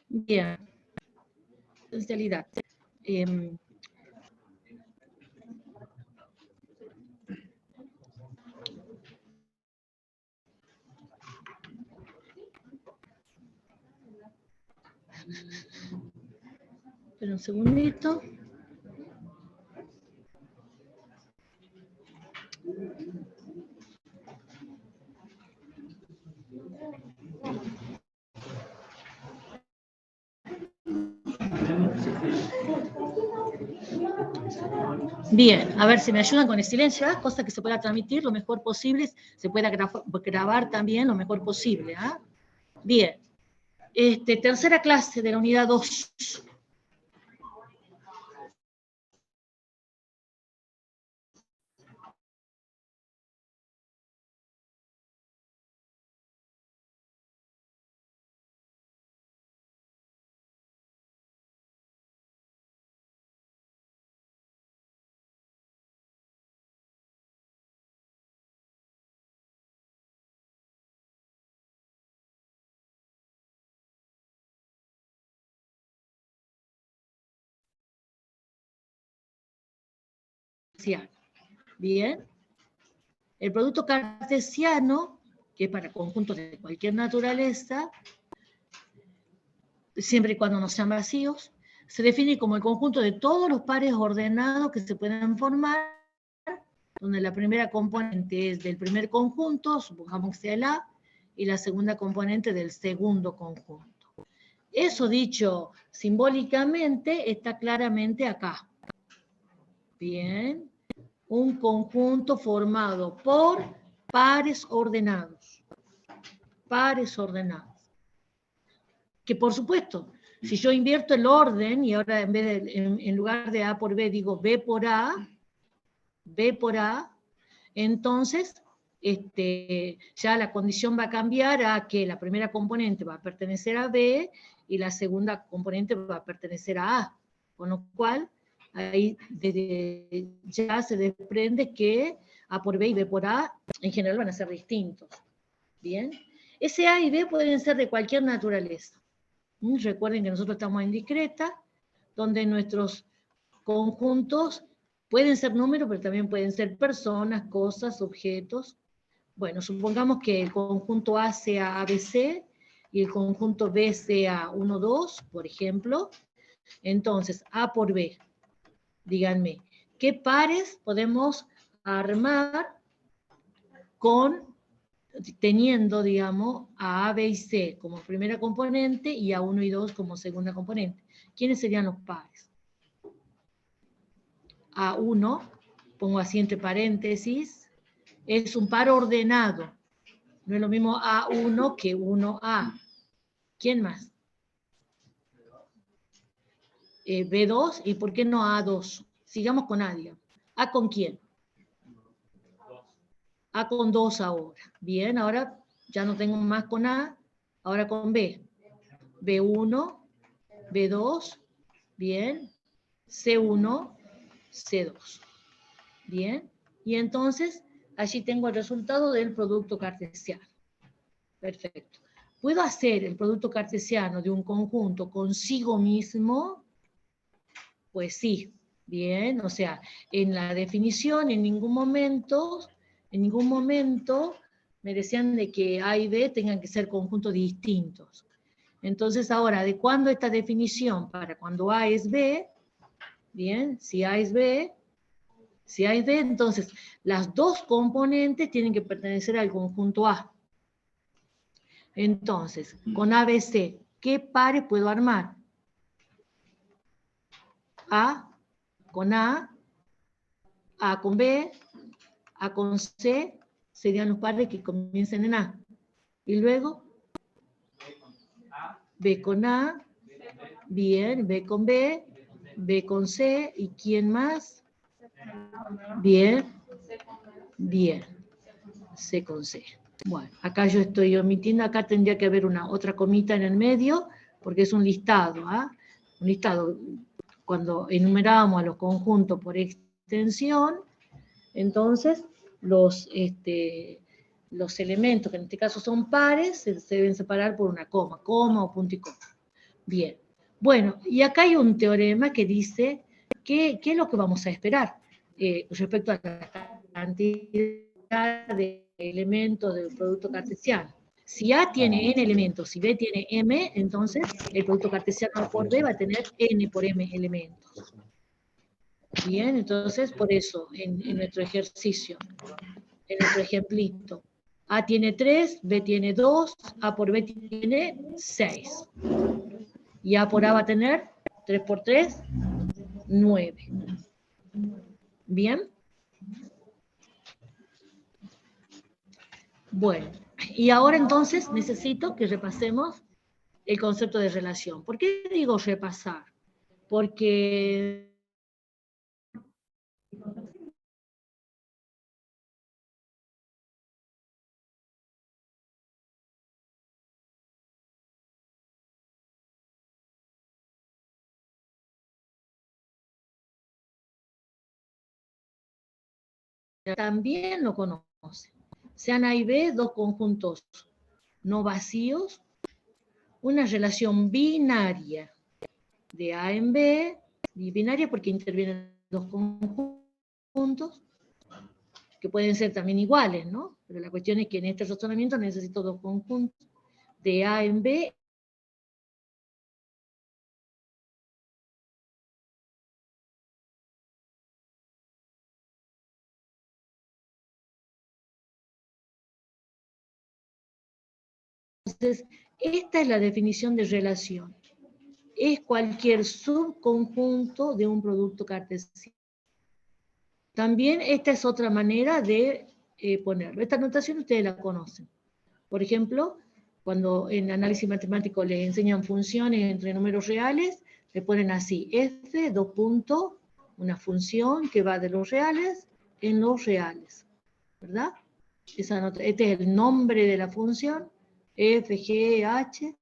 Bien. Potencialidad. Espera un segundito. Bien, a ver si me ayudan con el silencio, ¿eh? Cosa que se pueda transmitir lo mejor posible, se pueda grabar también lo mejor posible. ¿Eh? Bien, tercera clase de la unidad 2. Bien, el producto cartesiano, que es para conjuntos de cualquier naturaleza, siempre y cuando no sean vacíos, se define como el conjunto de todos los pares ordenados que se pueden formar, donde la primera componente es del primer conjunto, supongamos que sea el A, y la segunda componente del segundo conjunto. Eso dicho simbólicamente está claramente acá. Bien. Un conjunto formado por pares ordenados. Pares ordenados. Que por supuesto, si yo invierto el orden y ahora en lugar de A por B digo B por A, entonces ya la condición va a cambiar a que la primera componente va a pertenecer a B y la segunda componente va a pertenecer a A. Con lo cual, ahí ya se desprende que A por B y B por A en general van a ser distintos. ¿Bien? Ese A y B pueden ser de cualquier naturaleza. Recuerden que nosotros estamos en discreta, donde nuestros conjuntos pueden ser números, pero también pueden ser personas, cosas, objetos. Bueno, supongamos que el conjunto A sea ABC y el conjunto B sea 1, 2, por ejemplo. Entonces, A por B. Díganme, ¿qué pares podemos armar teniendo, digamos, a B y C como primera componente y a 1 y 2 como segunda componente? ¿Quiénes serían los pares? A1, pongo así entre paréntesis, es un par ordenado. No es lo mismo A1 que 1A. ¿Quién más? B2, ¿y por qué no A2? Sigamos con A, digamos. ¿A con quién? A con 2 ahora. Bien, ahora ya no tengo más con A, ahora con B. B1, B2, bien. C1, C2. Bien. Y entonces, allí tengo el resultado del producto cartesiano. Perfecto. ¿Puedo hacer el producto cartesiano de un conjunto consigo mismo? Pues sí. Bien, o sea, en la definición en ningún momento me decían de que A y B tengan que ser conjuntos distintos. Entonces ahora, ¿de cuándo esta definición? Para cuando A es B, bien, si A es B, entonces las dos componentes tienen que pertenecer al conjunto A. Entonces, con ABC, ¿qué pares puedo armar? A con A con B, A con C, serían los pares que comiencen en A. Y luego, B con A, bien, B con B, B con C, ¿y quién más? Bien, bien, C con C. Bueno, acá yo estoy omitiendo, acá tendría que haber otra comita en el medio, porque es un listado, ¿ah? Un listado, cuando enumerábamos a los conjuntos por extensión, entonces los elementos, que en este caso son pares, se deben separar por una coma o punto y coma. Bien. Bueno, y acá hay un teorema que dice qué es lo que vamos a esperar respecto a la cantidad de elementos del producto cartesiano. Si A tiene n elementos, si B tiene m, entonces el producto cartesiano por B va a tener n por m elementos. Bien, entonces por eso en nuestro ejercicio, en nuestro ejemplito, A tiene 3, B tiene 2, A por B tiene 6. Y A por A va a tener 3 por 3, 9. ¿Bien? Bueno, y ahora entonces necesito que repasemos el concepto de relación. ¿Por qué digo repasar? Porque también lo conoce. Sean A y B dos conjuntos no vacíos, una relación binaria de A en B, y binaria porque intervienen dos conjuntos, que pueden ser también iguales, ¿no? Pero la cuestión es que en este razonamiento necesito dos conjuntos de A en B. Entonces, esta es la definición de relación. Es cualquier subconjunto de un producto cartesiano. También esta es otra manera de ponerlo. Esta notación ustedes la conocen. Por ejemplo, cuando en análisis matemático les enseñan funciones entre números reales, le ponen así, f, dos puntos, una función que va de los reales en los reales, ¿verdad? Este es el nombre de la función, f, g, h,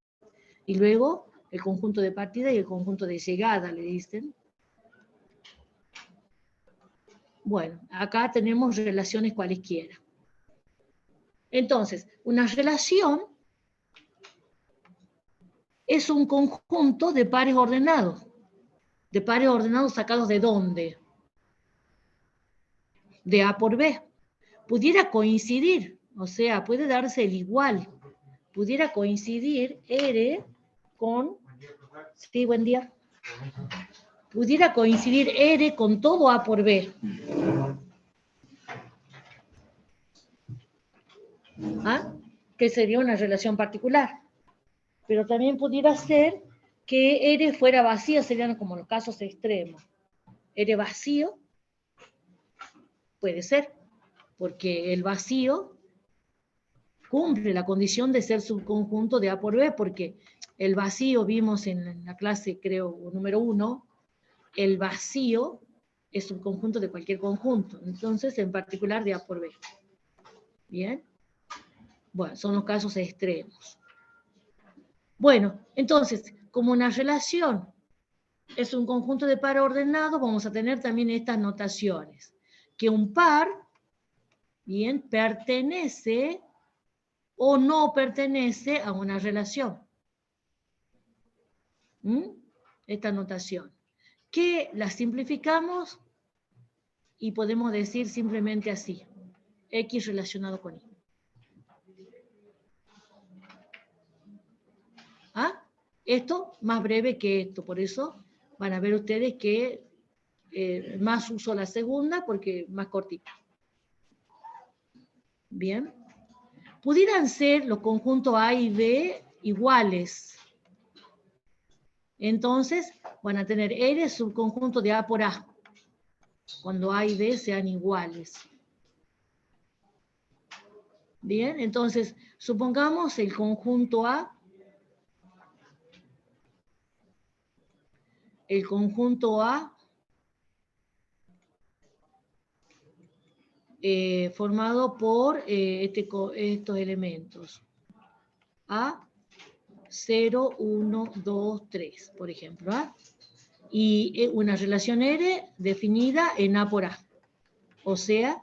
y luego el conjunto de partida y el conjunto de llegada, le dicen. Bueno, acá tenemos relaciones cualesquiera. Entonces, una relación es un conjunto de pares ordenados. ¿De pares ordenados sacados de dónde? De A por B. Pudiera coincidir, o sea, puede darse el igual. Pudiera coincidir R con... Sí, buen día. Pudiera coincidir R con todo A por B. ¿Ah? Que sería una relación particular. Pero también pudiera ser que R fuera vacío, serían como los casos extremos. R vacío puede ser, porque el vacío cumple la condición de ser subconjunto de A por B, porque el vacío, vimos en la clase, creo, número 1, el vacío es subconjunto de cualquier conjunto, entonces en particular de A por B. ¿Bien? Bueno, son los casos extremos. Bueno, entonces, como una relación es un conjunto de par ordenado, vamos a tener también estas notaciones. Que un par, bien, pertenece o no pertenece a una relación. Esta notación. Que la simplificamos y podemos decir simplemente así. X relacionado con Y. ¿Ah? Esto más breve que esto, por eso van a ver ustedes que más uso la segunda porque más cortita. Bien. Pudieran ser los conjuntos A y B iguales. Entonces van a tener R subconjunto de A por A, cuando A y B sean iguales. Bien, entonces supongamos el conjunto A, formado por estos elementos. A, 0, 1, 2, 3, por ejemplo. ¿Ah? Y una relación R definida en A por A. O sea,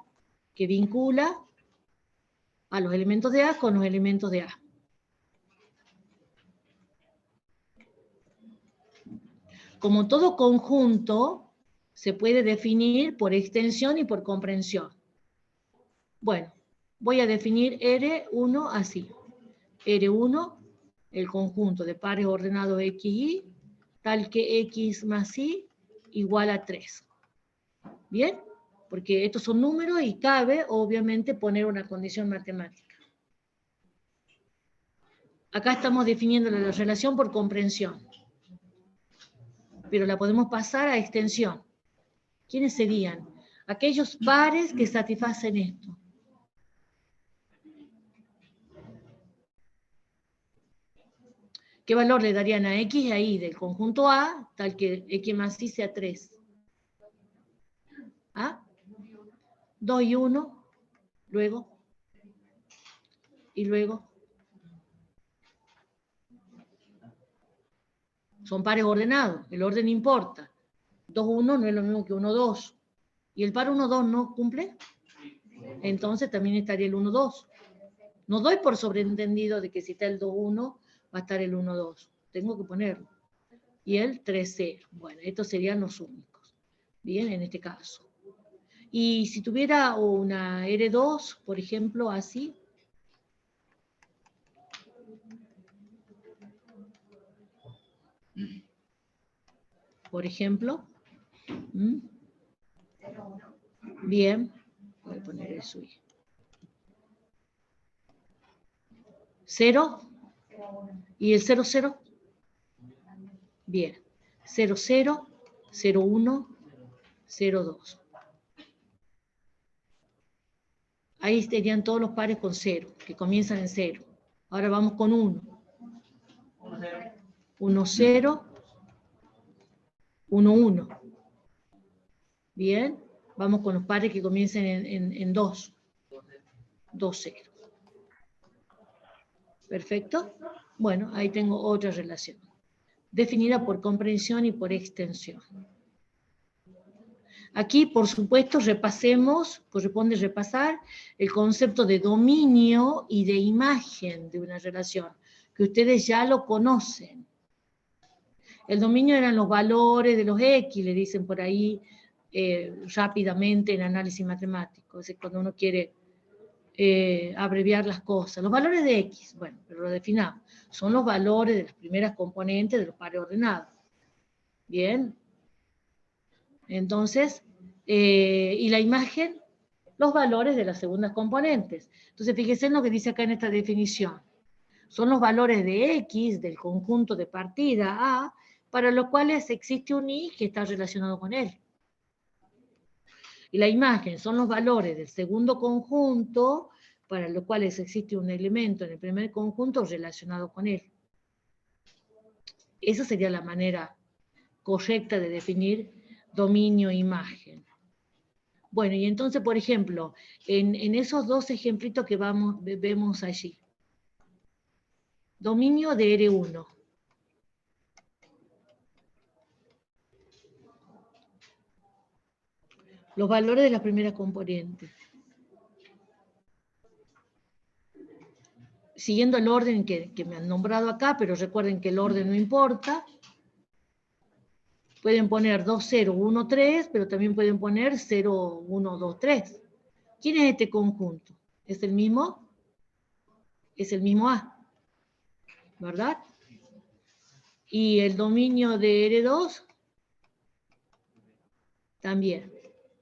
que vincula a los elementos de A con los elementos de A. Como todo conjunto, se puede definir por extensión y por comprensión. Bueno, voy a definir R1 así. R1, el conjunto de pares ordenados X, Y, tal que X más Y igual a 3. ¿Bien? Porque estos son números y cabe, obviamente, poner una condición matemática. Acá estamos definiendo la relación por comprensión. Pero la podemos pasar a extensión. ¿Quiénes serían? Aquellos pares que satisfacen esto. ¿Qué valor le darían a X y a Y del conjunto A, tal que X más Y sea 3? ¿Ah? 2 y 1, luego, y luego. Son pares ordenados, el orden importa. 2, 1 no es lo mismo que 1, 2. ¿Y el par 1, 2 no cumple? Entonces también estaría el 1, 2. No doy por sobreentendido de que si está el 2, 1, va a estar el 1, 2. Tengo que ponerlo. Y el 3, 0. Bueno, estos serían los únicos. Bien, en este caso. Y si tuviera una R2, por ejemplo, así. Por ejemplo. Bien. Voy a poner el suyo. 0. ¿Y el 0, 0? Bien. 0, 0, 0, 1, 0, 2. Ahí estarían todos los pares con 0, que comienzan en 0. Ahora vamos con 1. 1, 0, 1, 1. Bien. Vamos con los pares que comiencen en 2. 2, 0. ¿Perfecto? Bueno, ahí tengo otra relación. Definida por comprensión y por extensión. Aquí, por supuesto, corresponde repasar el concepto de dominio y de imagen de una relación, que ustedes ya lo conocen. El dominio eran los valores de los X, le dicen por ahí rápidamente en análisis matemático, es cuando uno quiere abreviar las cosas. Los valores de X, bueno, pero lo definamos, son los valores de las primeras componentes de los pares ordenados. Bien. Entonces, y la imagen, los valores de las segundas componentes. Entonces, fíjense en lo que dice acá en esta definición. Son los valores de X del conjunto de partida A, para los cuales existe un Y que está relacionado con él. Y la imagen son los valores del segundo conjunto, para los cuales existe un elemento en el primer conjunto relacionado con él. Esa sería la manera correcta de definir dominio e imagen. Bueno, y entonces, por ejemplo, en esos dos ejemplitos que vemos allí. Dominio de R1. Los valores de la primera componente. Siguiendo el orden que me han nombrado acá, pero recuerden que el orden no importa. Pueden poner 2, 0, 1, 3, pero también pueden poner 0, 1, 2, 3. ¿Quién es este conjunto? ¿Es el mismo? Es el mismo A, ¿verdad? Y el dominio de R2 también.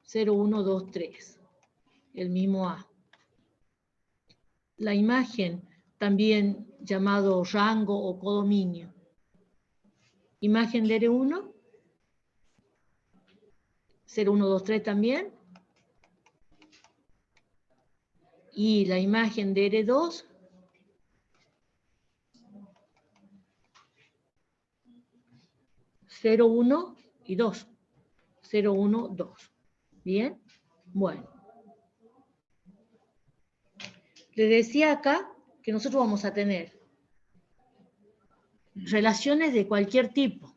0, 1, 2, 3. El mismo A. La imagen, también llamado rango o codominio. Imagen de R1. 0, 1, 2, 3 también. Y la imagen de R2. 0, 1 y 2. 0, 1, 2. ¿Bien? Bueno. Les decía acá que nosotros vamos a tener relaciones de cualquier tipo.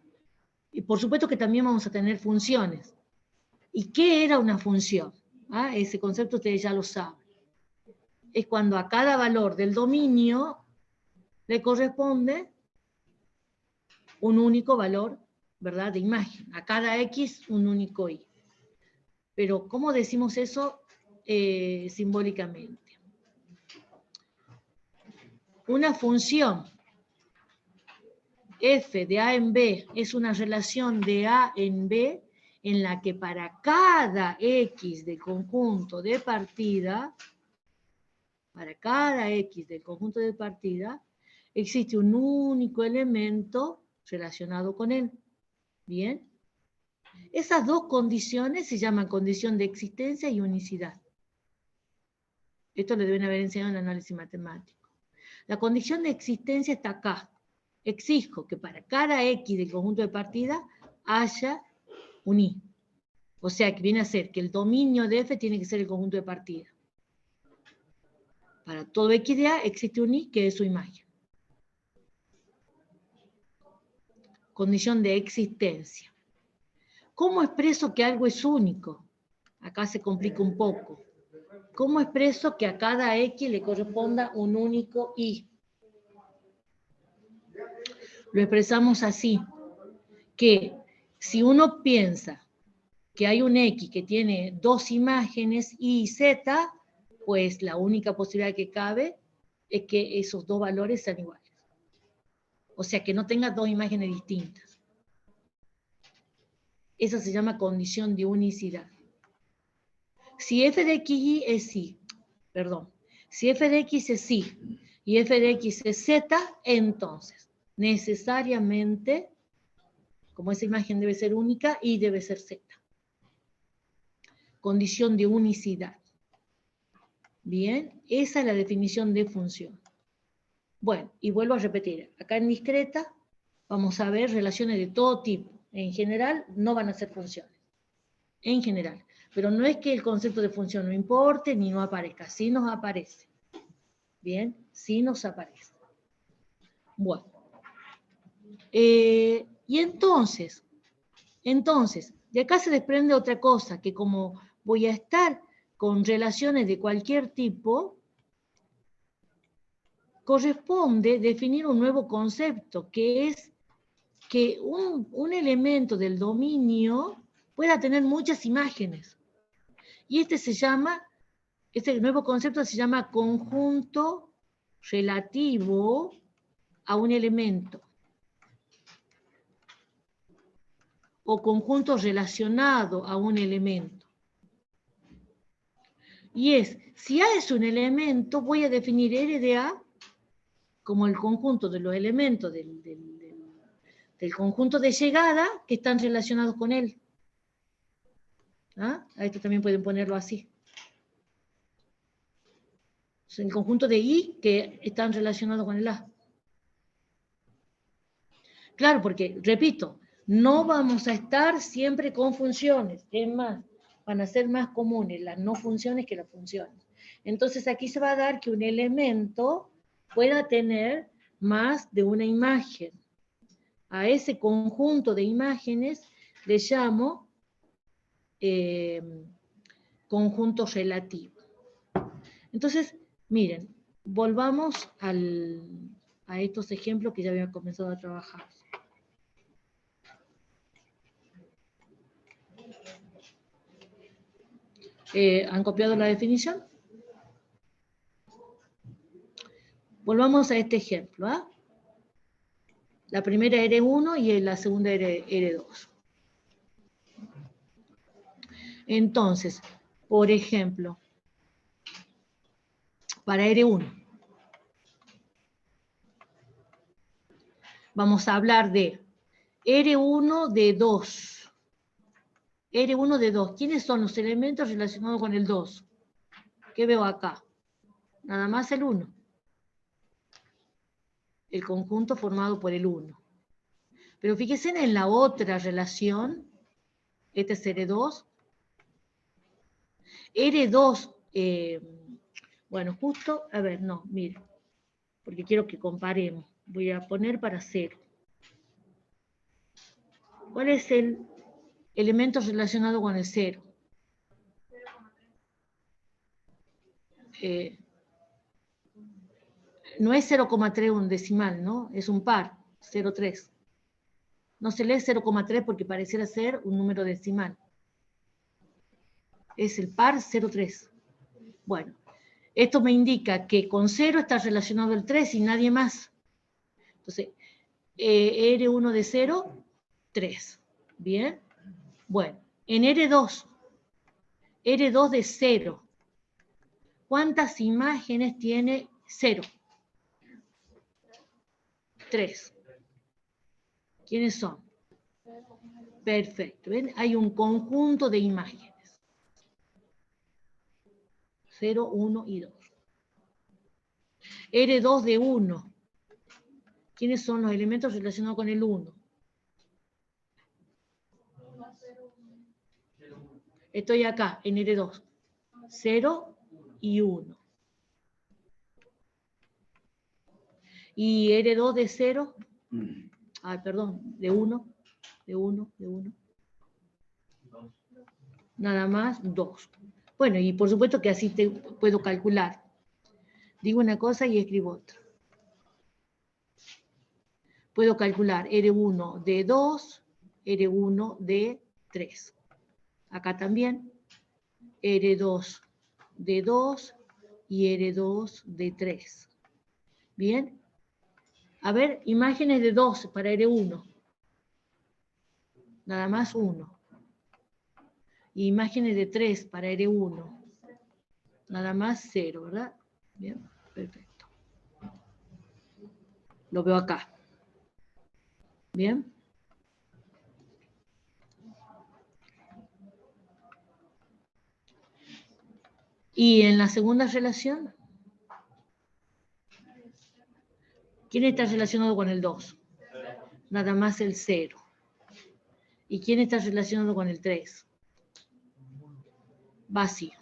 Y por supuesto que también vamos a tener funciones. ¿Y qué era una función? ¿Ah? Ese concepto ustedes ya lo saben. Es cuando a cada valor del dominio le corresponde un único valor, ¿verdad?, de imagen. A cada X un único Y. Pero, ¿cómo decimos eso simbólicamente? Una función f de A en B es una relación de A en B en la que para cada X del conjunto de partida, existe un único elemento relacionado con él. ¿Bien? Esas dos condiciones se llaman condición de existencia y unicidad. Esto lo deben haber enseñado en el análisis matemático. La condición de existencia está acá. Exijo que para cada X del conjunto de partida haya un Y. O sea, que viene a ser que el dominio de F tiene que ser el conjunto de partida. Para todo X de A existe un Y que es su imagen. Condición de existencia. ¿Cómo expreso que algo es único? Acá se complica un poco. ¿Cómo expreso que a cada X le corresponda un único Y? Lo expresamos así, que si uno piensa que hay un X que tiene dos imágenes, Y y Z, pues la única posibilidad que cabe es que esos dos valores sean iguales. O sea, que no tenga dos imágenes distintas. Esa se llama condición de unicidad. Si f de xy es sí, si f de x es sí y f de x es z, entonces necesariamente, como esa imagen debe ser única, y debe ser z. Condición de unicidad. Bien, esa es la definición de función. Bueno, y vuelvo a repetir, acá en discreta vamos a ver relaciones de todo tipo. En general no van a ser funciones. En general. Pero no es que el concepto de función no importe ni no aparezca, sí nos aparece. Bien, sí nos aparece. Bueno. Y entonces, de acá se desprende otra cosa, que como voy a estar con relaciones de cualquier tipo, corresponde definir un nuevo concepto, que es que un elemento del dominio pueda tener muchas imágenes. Y este nuevo concepto se llama conjunto relativo a un elemento. O conjunto relacionado a un elemento. Y es, si A es un elemento, voy a definir R de A como el conjunto de los elementos del conjunto de llegada que están relacionados con él. ¿Ah? A esto también pueden ponerlo así. Es el conjunto de I que están relacionados con el A. Claro, porque, repito, no vamos a estar siempre con funciones. Es más, van a ser más comunes las no funciones que las funciones. Entonces aquí se va a dar que un elemento pueda tener más de una imagen. A ese conjunto de imágenes le llamo conjunto relativo. Entonces, miren, volvamos a estos ejemplos que ya había comenzado a trabajar. ¿Han copiado la definición? Volvamos a este ejemplo. ¿Ah? La primera R1 y la segunda R2. Entonces, por ejemplo, para R1, vamos a hablar de R1 de 2. R1 de 2. ¿Quiénes son los elementos relacionados con el 2? ¿Qué veo acá? Nada más el 1. El conjunto formado por el 1. Pero fíjense en la otra relación. Este es R2. R2, bueno, justo, a ver, no, mire, porque quiero que comparemos. Voy a poner para 0. ¿Cuál es el elemento relacionado con el 0? no es 0,3 un decimal, ¿no? Es un par, 0,3. No se lee 0,3 porque pareciera ser un número decimal. Es el par 0,3. Bueno, esto me indica que con 0 está relacionado el 3 y nadie más. Entonces, R1 de 0, 3. ¿Bien? Bueno, en R2 de 0, ¿cuántas imágenes tiene 0? 3. ¿Quiénes son? Perfecto. ¿Ven? Hay un conjunto de imágenes. 0, 1 y 2. R2 de 1. ¿Quiénes son los elementos relacionados con el 1? Estoy acá, en R2. 0 y 1. ¿Y R2 de 0? Perdón, de 1. De 1. Nada más 2. Bueno, y por supuesto que así te puedo calcular. Digo una cosa y escribo otra. Puedo calcular R1 de 2, R1 de 3. Acá también R2 de 2 y R2 de 3. ¿Bien? A ver, imágenes de 2 para R1. Nada más 1. Imágenes de 3 para R1. Nada más 0, ¿verdad? Bien, perfecto. Lo veo acá. ¿Bien? Y en la segunda relación, ¿quién está relacionado con el 2? Nada más el 0. ¿Y quién está relacionado con el 3? Vacío.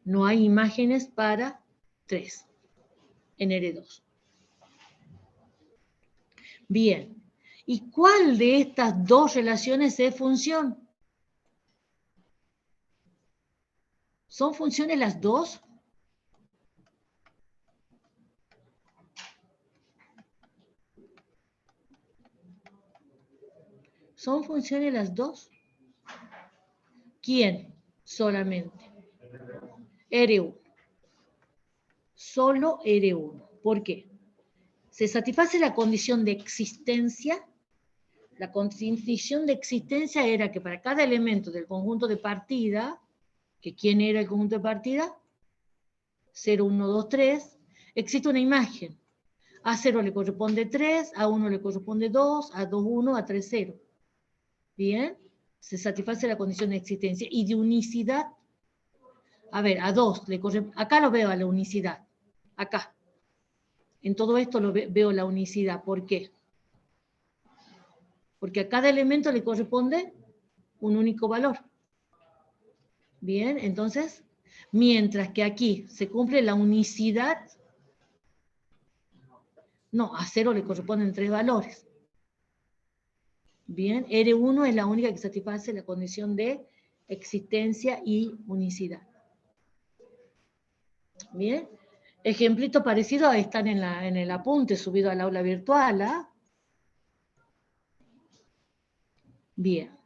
No hay imágenes para 3 en R2. Bien. ¿Y cuál de estas dos relaciones es función? ¿Son funciones las dos? ¿Son funciones las dos? ¿Quién? Solamente. R1. Solo R1. ¿Por qué? Se satisface la condición de existencia. La condición de existencia era que para cada elemento del conjunto de partida, que ¿quién era el conjunto de partida? 0, 1, 2, 3, existe una imagen. A 0 le corresponde 3, a 1 le corresponde 2, a 2, 1, a 3, 0. ¿Bien? Se satisface la condición de existencia. Y de unicidad, a ver, a 2 le corresponde, acá lo veo a la unicidad, acá. En todo esto veo la unicidad. ¿Por qué? Porque a cada elemento le corresponde un único valor. Bien, entonces, mientras que aquí se cumple la unicidad, no, a 0 le corresponden 3 valores. Bien, R1 es la única que satisface la condición de existencia y unicidad. Bien, ejemplito parecido están en el apunte subido al aula virtual. ¿Ah? Bien.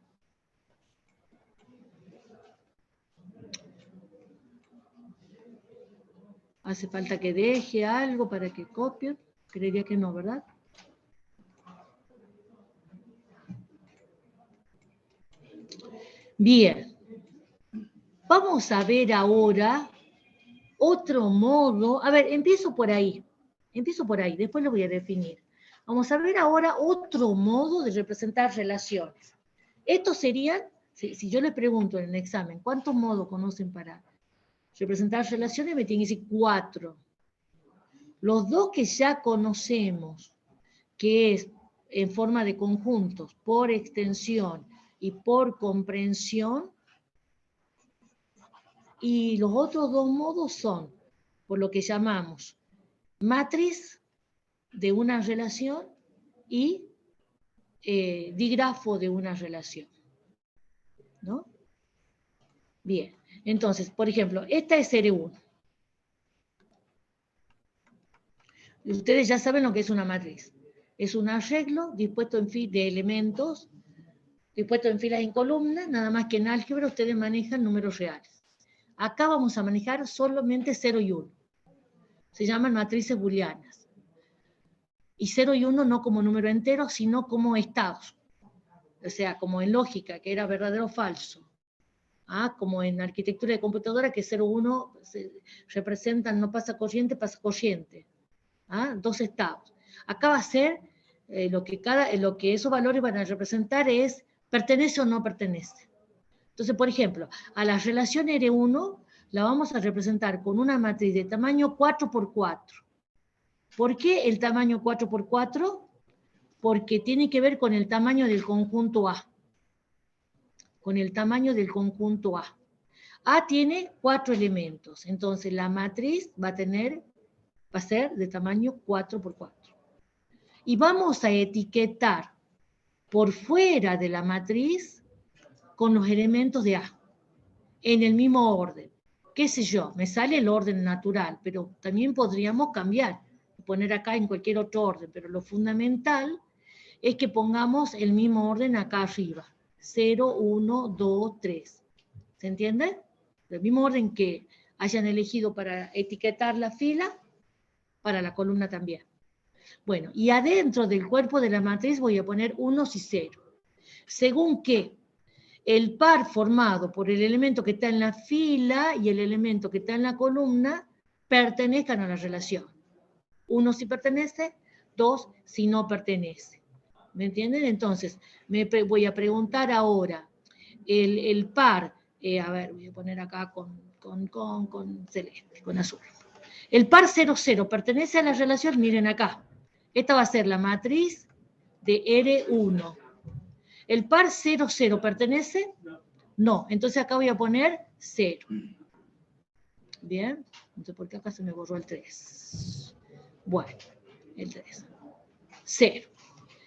¿Hace falta que deje algo para que copie? Creería que no, ¿verdad? Bien. Vamos a ver ahora otro modo. A ver, empiezo por ahí. Después lo voy a definir. Vamos a ver ahora otro modo de representar relaciones. Estos serían, si yo les pregunto en el examen, ¿cuántos modos conocen para representar relaciones? Me tienen que decir 4. Los dos que ya conocemos, que es en forma de conjuntos, por extensión y por comprensión, y los otros dos modos son, por lo que llamamos, matriz de una relación y dígrafo de una relación. ¿No? Bien. Entonces, por ejemplo, esta es R1. Ustedes ya saben lo que es una matriz. Es un arreglo dispuesto de elementos, dispuesto en filas y en columnas, nada más que en álgebra ustedes manejan números reales. Acá vamos a manejar solamente 0 y 1. Se llaman matrices booleanas. Y 0 y 1 no como número entero, sino como estados. O sea, como en lógica, que era verdadero o falso. Como en arquitectura de computadora, que 0 y 1 representan no pasa corriente, pasa corriente. Dos estados. Acá va a ser lo que esos valores van a representar es pertenece o no pertenece. Entonces, por ejemplo, a la relación R1 la vamos a representar con una matriz de tamaño 4×4. ¿Por qué el tamaño 4×4? Porque tiene que ver con el tamaño del conjunto A. Con el tamaño del conjunto A. A tiene 4 elementos, entonces la matriz va a ser de tamaño 4×4. Y vamos a etiquetar por fuera de la matriz con los elementos de A, en el mismo orden. ¿Qué sé yo? Me sale el orden natural, pero también podríamos cambiar, poner acá en cualquier otro orden, pero lo fundamental es que pongamos el mismo orden acá arriba. 0, 1, 2, 3. ¿Se entiende? El mismo orden que hayan elegido para etiquetar la fila, para la columna también. Bueno, y adentro del cuerpo de la matriz voy a poner unos y ceros. Según que el par formado por el elemento que está en la fila y el elemento que está en la columna pertenezcan a la relación. 1 si pertenece, 2 si no pertenece. ¿Me entienden? Entonces, voy a preguntar ahora, el par, a ver, voy a poner acá con celeste, con azul. El par 0, 0 pertenece a la relación, miren acá. Esta va a ser la matriz de R1. ¿El par 0, 0 pertenece? No. Entonces acá voy a poner 0. Bien. Entonces, ¿por qué acá se me borró el 3? Bueno, el 3. 0.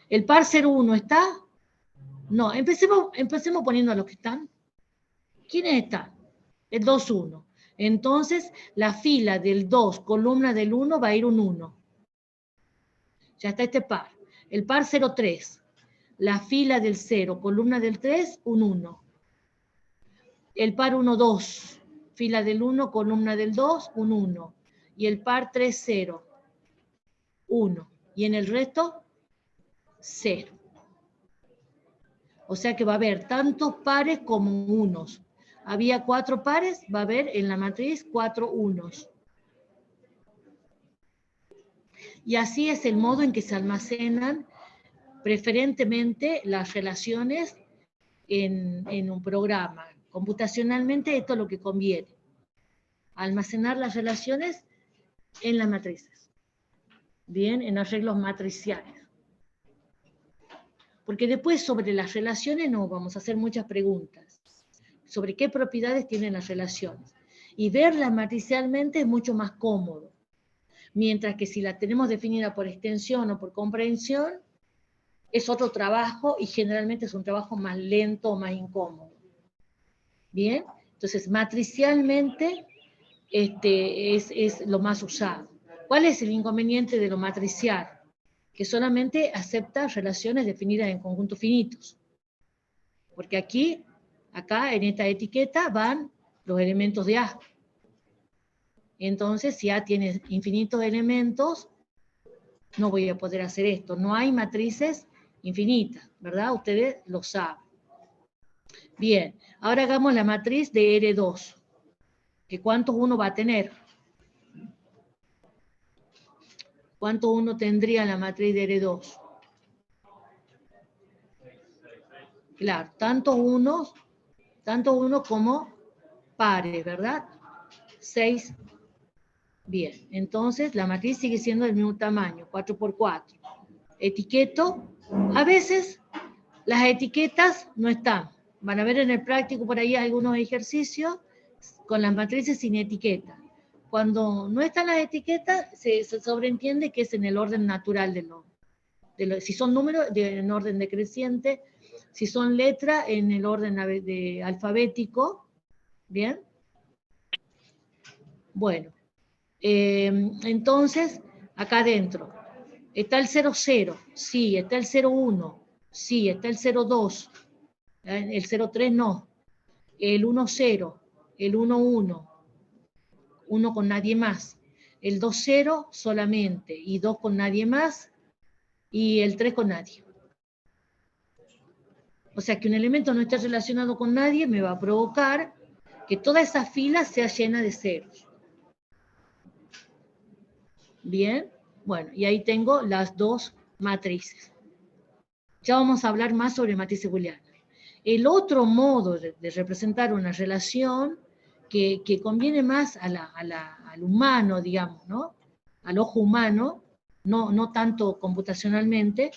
¿El par 0, 1 está? No. Empecemos poniendo a los que están. ¿Quiénes están? El 2, 1. Entonces, la fila del 2, columna del 1, va a ir un 1. Ya está este par. El par 0, 3. La fila del 0, columna del 3, un 1. El par 1, 2. Fila del 1, columna del 2, un 1. Y el par 3, 0. 1. Y en el resto, 0. O sea que va a haber tantos pares como unos. Había 4 pares, va a haber en la matriz 4 unos. Y así es el modo en que se almacenan preferentemente las relaciones en un programa. Computacionalmente esto es lo que conviene. Almacenar las relaciones en las matrices. Bien, en arreglos matriciales. Porque después sobre las relaciones nos vamos a hacer muchas preguntas. Sobre qué propiedades tienen las relaciones. Y verlas matricialmente es mucho más cómodo. Mientras que si la tenemos definida por extensión o por comprensión, es otro trabajo y generalmente es un trabajo más lento o más incómodo. Bien, entonces matricialmente es lo más usado. ¿Cuál es el inconveniente de lo matricial? Que solamente acepta relaciones definidas en conjuntos finitos. Porque acá en esta etiqueta van los elementos de A. Entonces, si A tiene infinitos elementos, no voy a poder hacer esto. No hay matrices infinitas, ¿verdad? Ustedes lo saben. Bien, ahora hagamos la matriz de R2. ¿Que cuántos uno va a tener? ¿Cuánto uno tendría en la matriz de R2? Claro, tanto unos como pares, ¿verdad? 6. Bien, entonces la matriz sigue siendo del mismo tamaño, 4×4. Etiqueto. A veces las etiquetas no están. Van a ver en el práctico por ahí algunos ejercicios con las matrices sin etiqueta. Cuando no están las etiquetas, se sobreentiende que es en el orden natural si son números, en orden decreciente, si son letras, en el orden alfabético, ¿bien? Bueno, entonces, acá adentro, está el 0,0, sí, está el 0,1, sí, está el 0,2, el 0,3 no, el 1,0, el 1,1, 1 con nadie más, el 2,0 solamente, y 2 con nadie más, y el 3 con nadie. O sea que un elemento no esté relacionado con nadie me va a provocar que toda esa fila sea llena de ceros. Bien, bueno, y ahí tengo las dos matrices. Ya vamos a hablar más sobre matrices booleanas. El otro modo de representar una relación que conviene más al humano, digamos, ¿no? Al ojo humano, no tanto computacionalmente.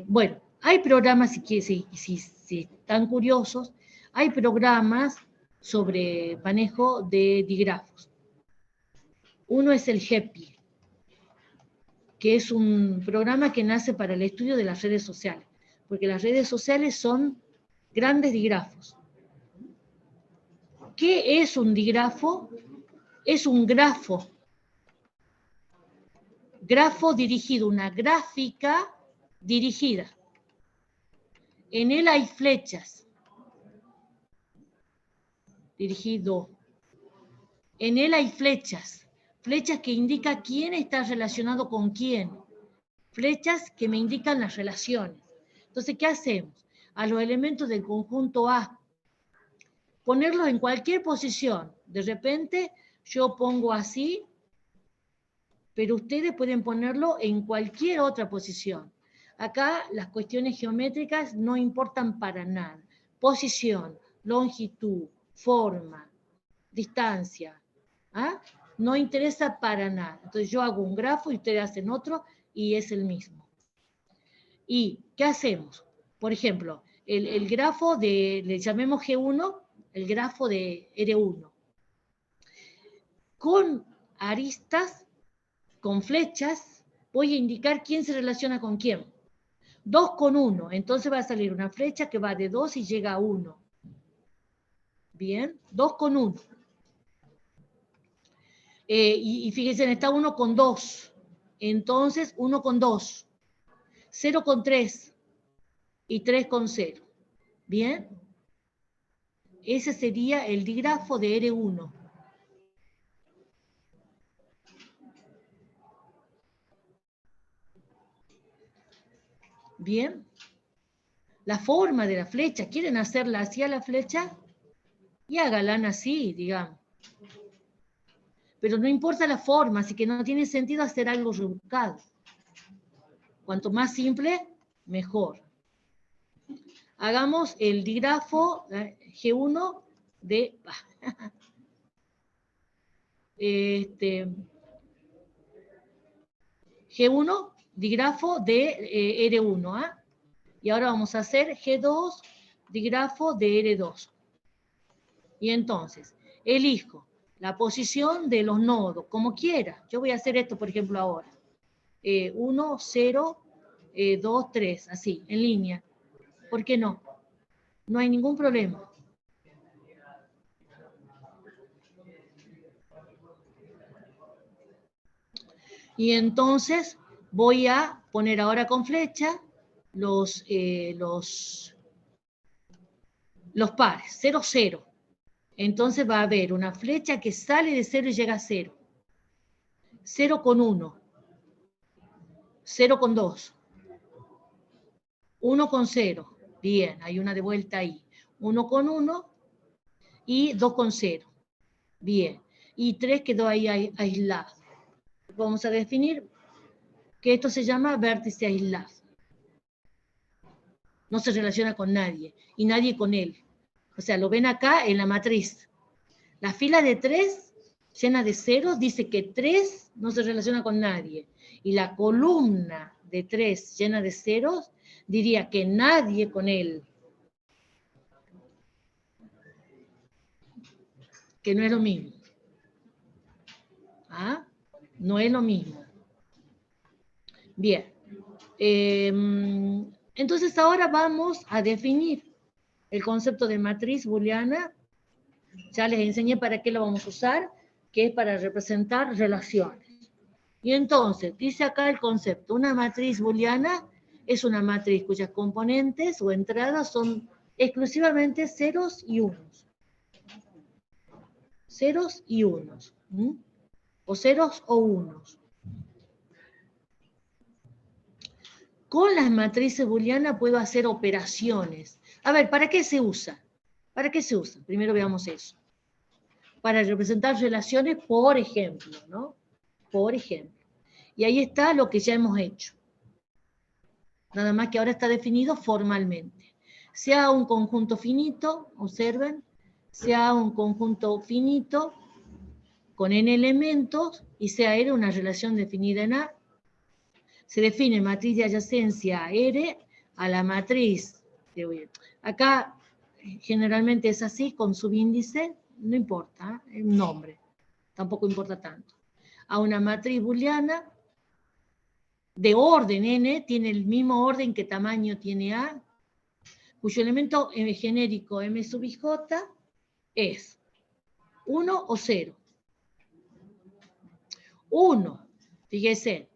Bueno, hay programas, si están curiosos, hay programas sobre manejo de digrafos. Uno es el GEPI, que es un programa que nace para el estudio de las redes sociales, porque las redes sociales son grandes digrafos. ¿Qué es un digrafo? Es un grafo. Grafo dirigido, una gráfica dirigida. En él hay flechas. Dirigido. En él hay flechas. Flechas que indican quién está relacionado con quién. Flechas que me indican las relaciones. Entonces, ¿qué hacemos? A los elementos del conjunto A, ponerlos en cualquier posición. De repente, yo pongo así, pero ustedes pueden ponerlo en cualquier otra posición. Acá las cuestiones geométricas no importan para nada. Posición, longitud, forma, distancia. ¿Ah? No interesa para nada. Entonces yo hago un grafo y ustedes hacen otro y es el mismo. ¿Y qué hacemos? Por ejemplo, el grafo le llamemos G1, el grafo de R1. Con aristas, con flechas, voy a indicar quién se relaciona con quién. 2 con 1, entonces va a salir una flecha que va de 2 y llega a 1. Bien, 2 con 1. Y fíjense, está 1 con 2. Entonces, 1 con 2. 0 con 3. Y 3 con 0. Bien. Ese sería el digrafo de R1. Bien. La forma de la flecha, ¿quieren hacerla así a la flecha? Y háganla así, digamos. Pero no importa la forma, así que no tiene sentido hacer algo rebuscado. Cuanto más simple, mejor. Hagamos el digrafo G1 de... G1, digrafo de R1. ¿Ah? Y ahora vamos a hacer G2, digrafo de R2. Y entonces, elijo la posición de los nodos, como quiera. Yo voy a hacer esto, por ejemplo, ahora. 1, 0, 2, 3, así, en línea. ¿Por qué no? No hay ningún problema. Y entonces voy a poner ahora con flecha los pares, 0, 0. Entonces va a haber una flecha que sale de 0 y llega a 0. 0 con 1. 0 con 2. 1 con 0. Bien, hay una de vuelta ahí. 1 con 1 y 2 con 0. Bien. Y 3 quedó ahí aislado. Vamos a definir que esto se llama vértice aislado. No se relaciona con nadie y nadie con él. O sea, lo ven acá en la matriz. La fila de 3 llena de ceros dice que 3 no se relaciona con nadie. Y la columna de 3 llena de ceros diría que nadie con él. Que no es lo mismo. ¿Ah? No es lo mismo. Bien. Entonces ahora vamos a definir el concepto de matriz booleana. Ya les enseñé para qué lo vamos a usar. que es para representar relaciones. Y entonces, dice acá el concepto, una matriz booleana es una matriz cuyas componentes o entradas son exclusivamente ceros y unos. Ceros y unos. O ceros o unos. Con las matrices booleanas puedo hacer operaciones. A ver, ¿para qué se usa? ¿Para qué se usa? Primero veamos eso. Para representar relaciones, por ejemplo, ¿no? Por ejemplo. Y ahí está lo que ya hemos hecho. Nada más que ahora está definido formalmente. Sea un conjunto finito, observen, sea un conjunto finito con n elementos y sea R una relación definida en A. Se define matriz de adyacencia R a la matriz. Acá generalmente es así, con subíndice, no importa, es un nombre, tampoco importa tanto. A una matriz booleana de orden n, tiene el mismo orden que tamaño tiene A, cuyo elemento genérico M sub i j es 1 o 0. 1, fíjese,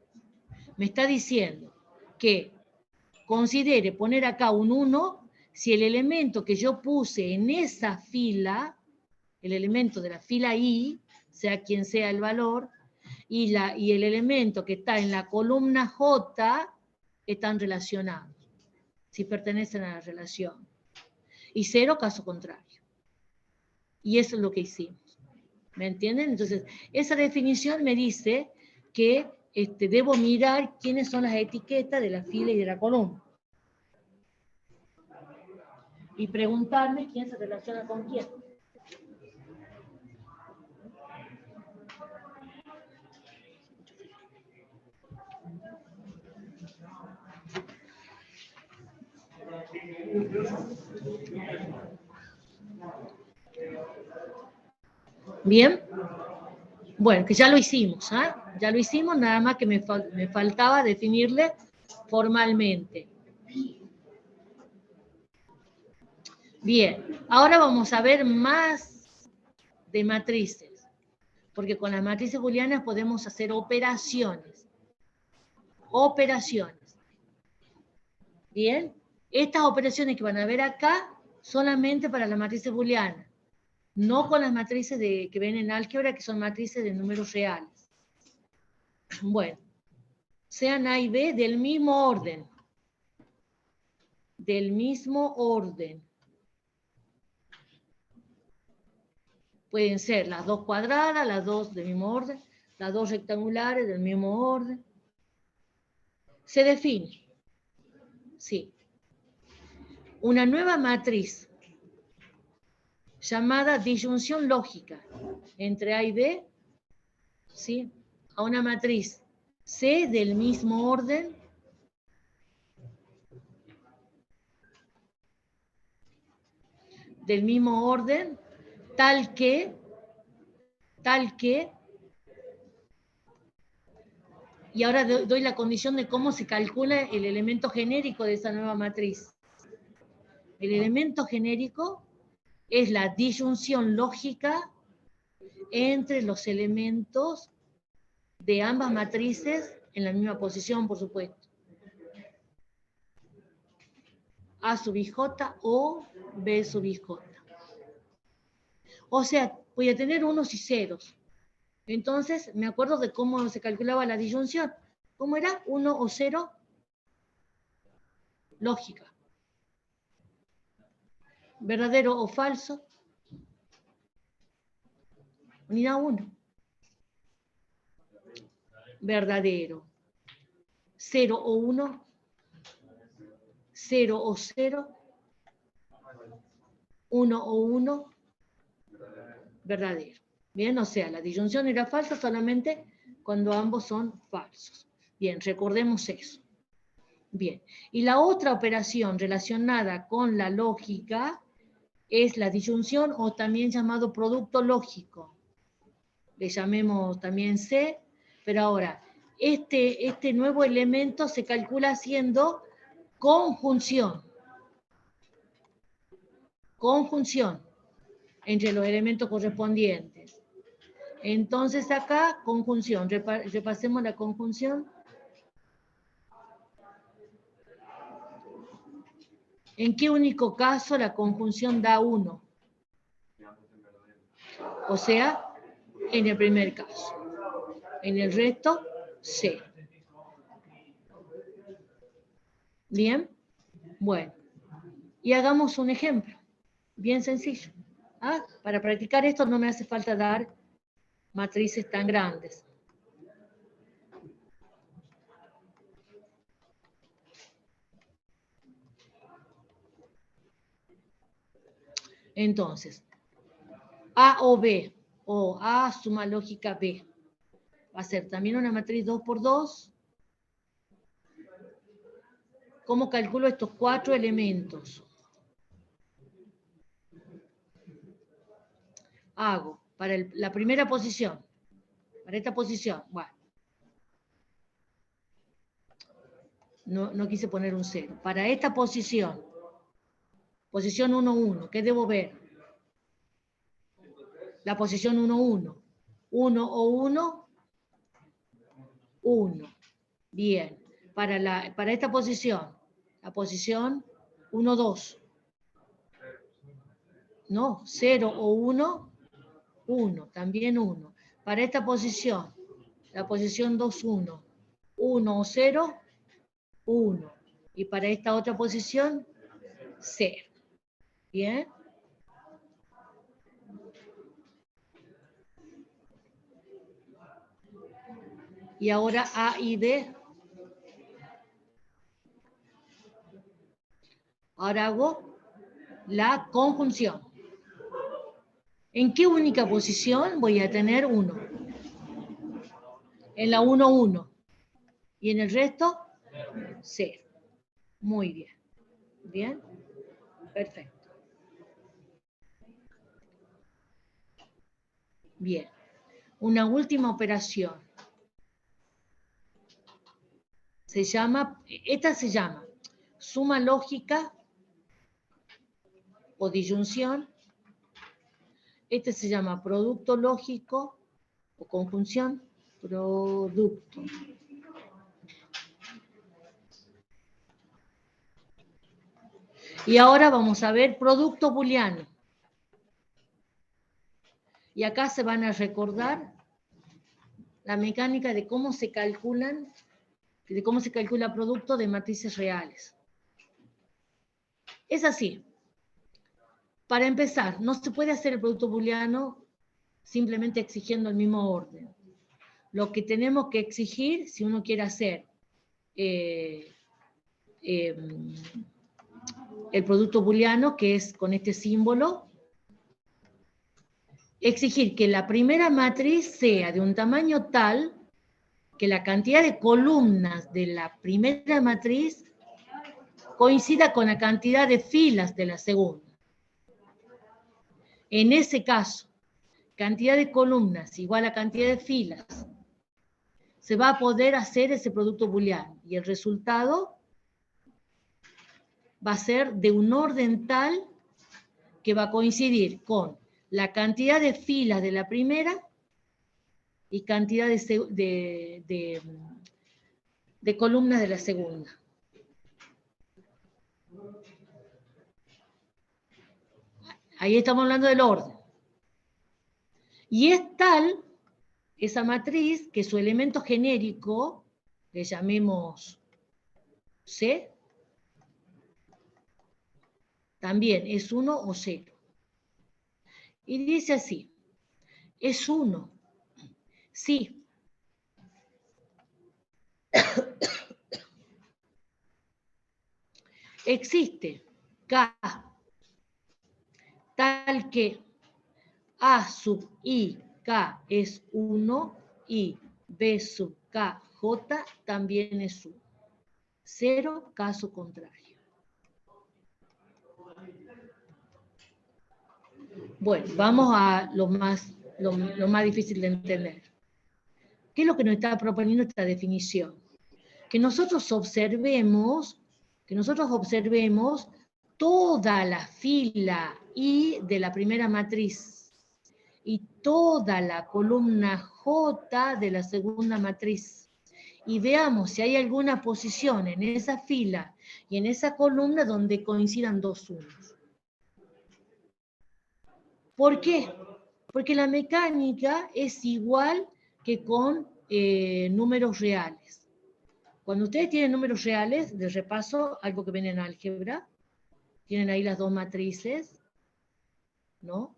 me está diciendo que considere poner acá un 1 si el elemento que yo puse en esa fila, el elemento de la fila I, sea quien sea el valor, y el elemento que está en la columna J están relacionados, si pertenecen a la relación. Y 0, caso contrario. Y eso es lo que hicimos. ¿Me entienden? Entonces, esa definición me dice que debo mirar quiénes son las etiquetas de la fila y de la columna. Y preguntarme quién se relaciona con quién. Bien. Bueno, que ya lo hicimos, ¿eh? Ya lo hicimos, nada más que me faltaba definirle formalmente. Bien, ahora vamos a ver más de matrices, porque con las matrices booleanas podemos hacer operaciones. Operaciones. Bien, estas operaciones que van a ver acá, solamente para las matrices booleanas, no con las matrices que ven en álgebra, que son matrices de números reales. Bueno, sean A y B del mismo orden. Del mismo orden. Pueden ser las dos cuadradas, las dos del mismo orden, las dos rectangulares del mismo orden. Se define, sí, una nueva matriz llamada disyunción lógica entre A y B, ¿sí? A una matriz C del mismo orden tal que y ahora doy la condición de cómo se calcula el elemento genérico de esa nueva matriz. El elemento genérico es la disyunción lógica entre los elementos de ambas matrices en la misma posición, por supuesto. A sub i j o B sub i j. O sea, voy a tener unos y ceros. Entonces, me acuerdo de cómo se calculaba la disyunción. ¿Cómo era? 1 o 0. Lógica. ¿Verdadero o falso? Unidad 1. Verdadero. 0 o 1. 0 o 0. 1 o 1. Verdadero. Bien, o sea, la disyunción era falsa solamente cuando ambos son falsos. Bien, recordemos eso. Bien, y la otra operación relacionada con la lógica es la disyunción o también llamado producto lógico. Le llamemos también C, pero ahora, este nuevo elemento se calcula haciendo conjunción. Conjunción entre los elementos correspondientes. Entonces acá, conjunción. Repasemos la conjunción. ¿En qué único caso la conjunción da 1? O sea, en el primer caso. En el resto, 0. ¿Bien? Bueno. Y hagamos un ejemplo. Bien sencillo. Para practicar esto no me hace falta dar matrices tan grandes. Entonces, A o B, o A suma lógica B, va a ser también una matriz 2 por 2. ¿Cómo calculo estos 4 elementos? Hago para la primera posición, para esta posición, bueno, no quise poner un 0. Para esta posición 1, 1, ¿qué debo ver? La posición 1, 1. 1 o 1, 1. Bien. Para esta posición, la posición 1, 2. No, 0 o 1, 1. También 1. Para esta posición, la posición 2, 1. 1 o 0, 1. Y para esta otra posición, 0. ¿Bien? Y ahora A y B. Ahora hago la conjunción. ¿En qué única posición voy a tener 1? En la 1, 1. Y en el resto, 0. Muy bien. ¿Bien? Perfecto. Bien. Una última operación. Esta se llama suma lógica o disyunción. Este se llama producto lógico o conjunción. Producto. Y ahora vamos a ver producto booleano. Y acá se van a recordar la mecánica de cómo se calcula producto de matrices reales. Es así. Para empezar, no se puede hacer el producto booleano simplemente exigiendo el mismo orden. Lo que tenemos que exigir, si uno quiere hacer el producto booleano, que es con este símbolo, exigir que la primera matriz sea de un tamaño tal que la cantidad de columnas de la primera matriz coincida con la cantidad de filas de la segunda. En ese caso, cantidad de columnas igual a cantidad de filas, se va a poder hacer ese producto booleano. Y el resultado va a ser de un orden tal que va a coincidir con la cantidad de filas de la primera y cantidad de columnas de la segunda. Ahí estamos hablando del orden. Y es tal esa matriz que su elemento genérico, le llamemos C, también es 1 o 0. Y dice así, es 1. Sí. Existe K tal que A sub I K es 1 y B sub K J también es 1. 0 caso contrario. Bueno, vamos a lo más difícil de entender. ¿Qué es lo que nos está proponiendo esta definición? Que nosotros observemos toda la fila I de la primera matriz y toda la columna J de la segunda matriz. Y veamos si hay alguna posición en esa fila y en esa columna donde coincidan dos unos. ¿Por qué? Porque la mecánica es igual que con números reales. Cuando ustedes tienen números reales, de repaso, algo que ven en álgebra, tienen ahí las dos matrices, ¿no?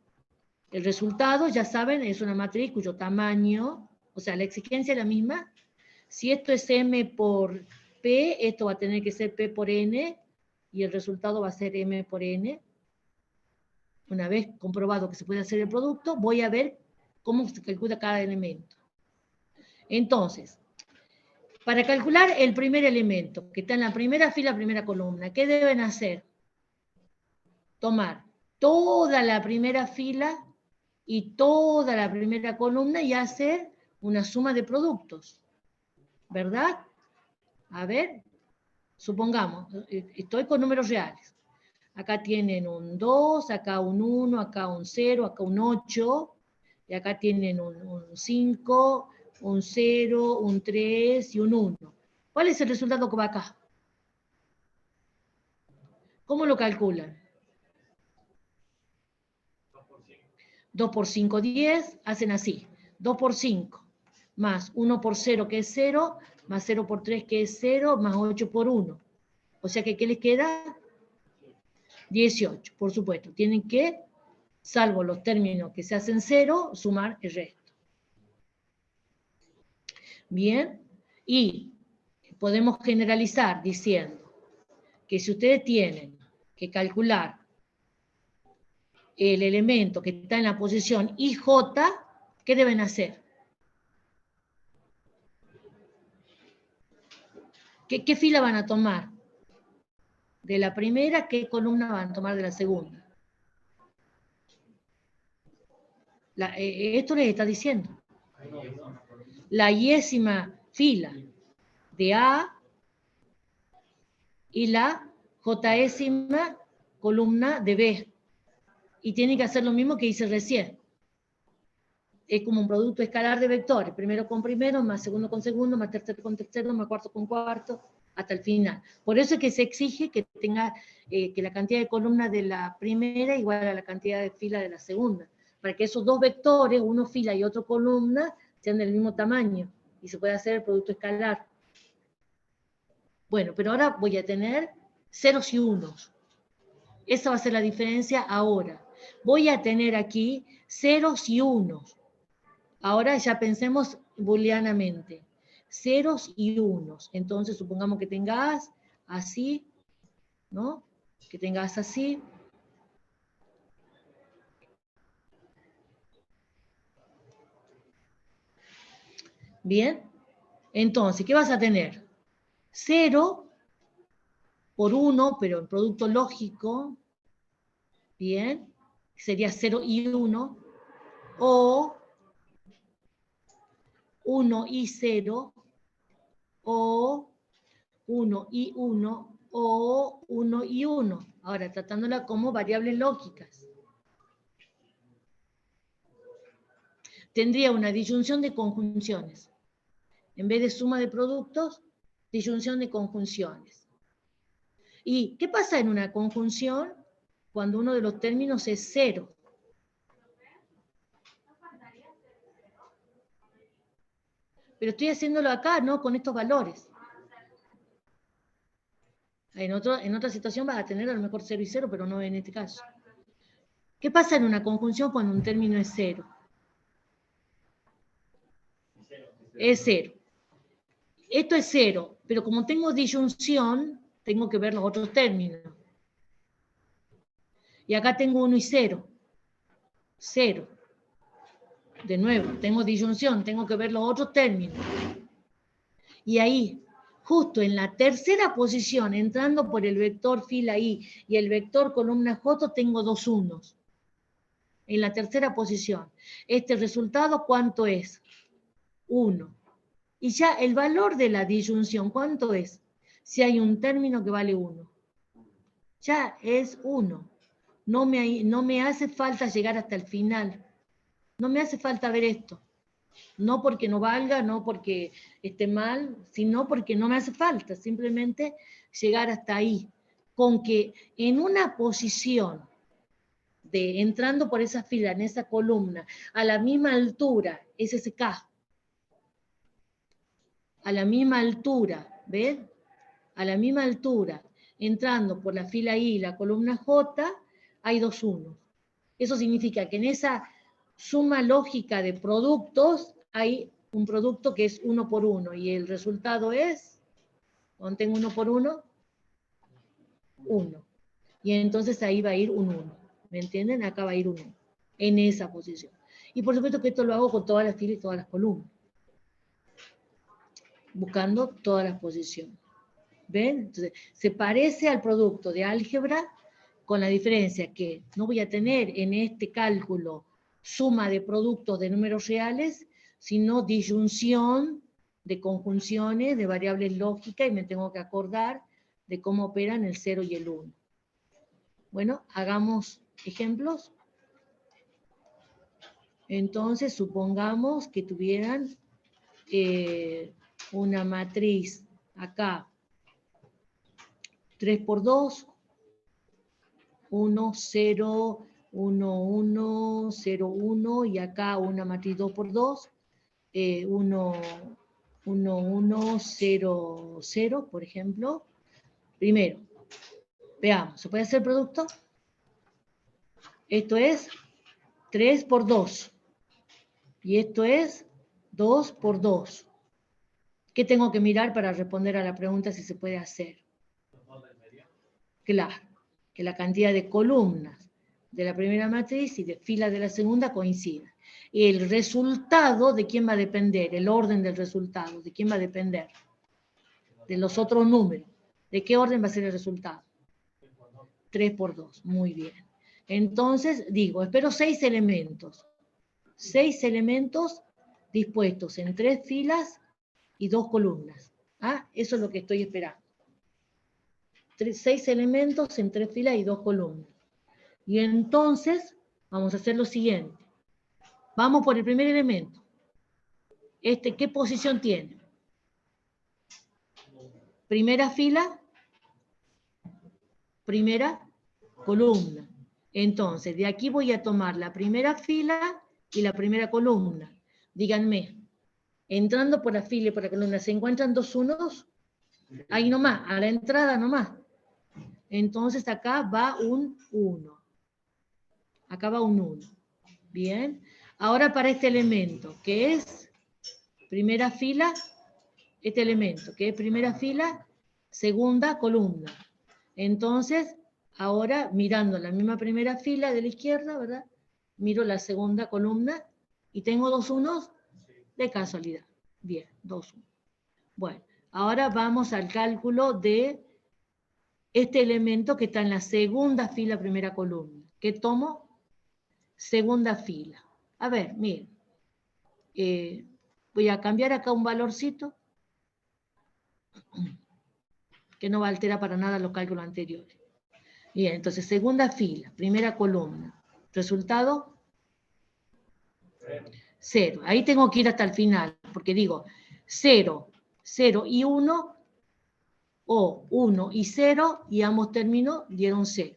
El resultado, ya saben, es una matriz cuyo tamaño, o sea, la exigencia es la misma. Si esto es M por P, esto va a tener que ser P por N, y el resultado va a ser M por N. Una vez comprobado que se puede hacer el producto, voy a ver cómo se calcula cada elemento. Entonces, para calcular el primer elemento, que está en la primera fila, primera columna, ¿qué deben hacer? Tomar toda la primera fila y toda la primera columna y hacer una suma de productos, ¿verdad? A ver, supongamos, estoy con números reales. Acá tienen un 2, acá un 1, acá un 0, acá un 8, y acá tienen un 5, un 0, un 3 y un 1. ¿Cuál es el resultado que va acá? ¿Cómo lo calculan? 2 por 5, 10, hacen así. 2 por 5, más 1 por 0, que es 0, más 0 por 3, que es 0, más 8 por 1. O sea que, ¿qué les queda? 18, por supuesto. Tienen que, salvo los términos que se hacen 0, sumar el resto. Bien, y podemos generalizar diciendo que si ustedes tienen que calcular el elemento que está en la posición IJ, ¿qué deben hacer? ¿Qué fila van a tomar? De la primera, ¿qué columna van a tomar de la segunda? Esto les está diciendo. La yésima fila de A y la jésima columna de B. Y tienen que hacer lo mismo que hice recién. Es como un producto escalar de vectores. Primero con primero, más segundo con segundo, más tercero con tercero, más cuarto con cuarto, hasta el final. Por eso es que se exige que tenga que la cantidad de columnas de la primera igual a la cantidad de filas de la segunda. Para que esos dos vectores, uno fila y otro columna, sean del mismo tamaño. Y se puede hacer el producto escalar. Bueno, pero ahora voy a tener ceros y unos. Esa va a ser la diferencia ahora. Voy a tener aquí ceros y unos. Ahora ya pensemos booleanamente. Ceros y unos. Entonces, supongamos que tengas así, ¿no? Que tengas así. Bien. Entonces, ¿qué vas a tener? 0 por 1, pero en producto lógico. Bien. Sería 0 y 1. O 1 y 0. O 1 y 1, o 1 y 1. Ahora, tratándola como variables lógicas. Tendría una disyunción de conjunciones. En vez de suma de productos, disyunción de conjunciones. ¿Y qué pasa en una conjunción cuando uno de los términos es 0? Pero estoy haciéndolo acá, ¿no? Con estos valores. En otra situación vas a tener a lo mejor 0 y 0, pero no en este caso. ¿Qué pasa en una conjunción cuando un término es 0? Es 0. Esto es 0, pero como tengo disyunción, tengo que ver los otros términos. Y acá tengo 1 y 0. 0. De nuevo, tengo disyunción, tengo que ver los otros términos. Y ahí, justo en la tercera posición, entrando por el vector fila I y el vector columna J, tengo dos unos. En la tercera posición. Este resultado, ¿cuánto es? 1. Y ya el valor de la disyunción, ¿cuánto es? Si hay un término que vale 1. Ya es 1. No me hace falta llegar hasta el final. No me hace falta ver esto. No porque no valga, no porque esté mal, sino porque no me hace falta. Simplemente llegar hasta ahí. Con que en una posición de entrando por esa fila, en esa columna, a la misma altura, SSK, a la misma altura, ¿ven? A la misma altura, entrando por la fila I, la columna J, hay dos unos. Eso significa que en esa suma lógica de productos hay un producto que es 1 por 1 y el resultado es, cuando tengo 1 por 1, 1. Y entonces ahí va a ir un 1. ¿Me entienden? Acá va a ir un 1. En esa posición. Y por supuesto que esto lo hago con todas las filas y todas las columnas. Buscando todas las posiciones. ¿Ven? Entonces, se parece al producto de álgebra con la diferencia que no voy a tener en este cálculo suma de productos de números reales, sino disyunción de conjunciones, de variables lógicas, y me tengo que acordar de cómo operan el 0 y el 1. Bueno, hagamos ejemplos. Entonces, supongamos que tuvieran una matriz acá, 3 por 2, 1, 0, 1, 1, 0, 1, y acá una matriz 2 por 2, 1, 1, 1, 0, 0, por ejemplo. Primero, veamos, ¿se puede hacer producto? Esto es 3 por 2. Y esto es 2 por 2. ¿Qué tengo que mirar para responder a la pregunta si se puede hacer? Claro, que la cantidad de columnas de la primera matriz y de filas de la segunda coincidan. El resultado, ¿de quién va a depender? El orden del resultado, ¿de quién va a depender? De los otros números. ¿De qué orden va a ser el resultado? 3 por 2, muy bien. Entonces, digo, espero 6 elementos. 6 elementos dispuestos en 3 filas y 2 columnas. ¿Ah? Eso es lo que estoy esperando. 6 elementos en 3 filas y 2 columnas. Y entonces, vamos a hacer lo siguiente. Vamos por el primer elemento. ¿Qué posición tiene? Primera fila, primera columna. Entonces, de aquí voy a tomar la primera fila y la primera columna. Díganme, entrando por la fila y por la columna, ¿se encuentran dos unos? Ahí nomás, a la entrada nomás. Entonces acá va un 1. Acá va un 1. Bien. Ahora para este elemento, que es primera fila, este elemento, que es primera fila, segunda columna. Entonces, ahora mirando la misma primera fila de la izquierda, ¿verdad? Miro la segunda columna y tengo dos unos de casualidad. Bien, 2 1. Bueno, ahora vamos al cálculo de este elemento que está en la segunda fila, primera columna. ¿Qué tomo? Segunda fila. A ver, miren. Voy a cambiar acá un valorcito que no va a alterar para nada los cálculos anteriores. Bien, entonces segunda fila, primera columna. Resultado, 0. Ahí tengo que ir hasta el final, porque digo 0, 0 y 1, o 1 y 0, y ambos términos dieron 0.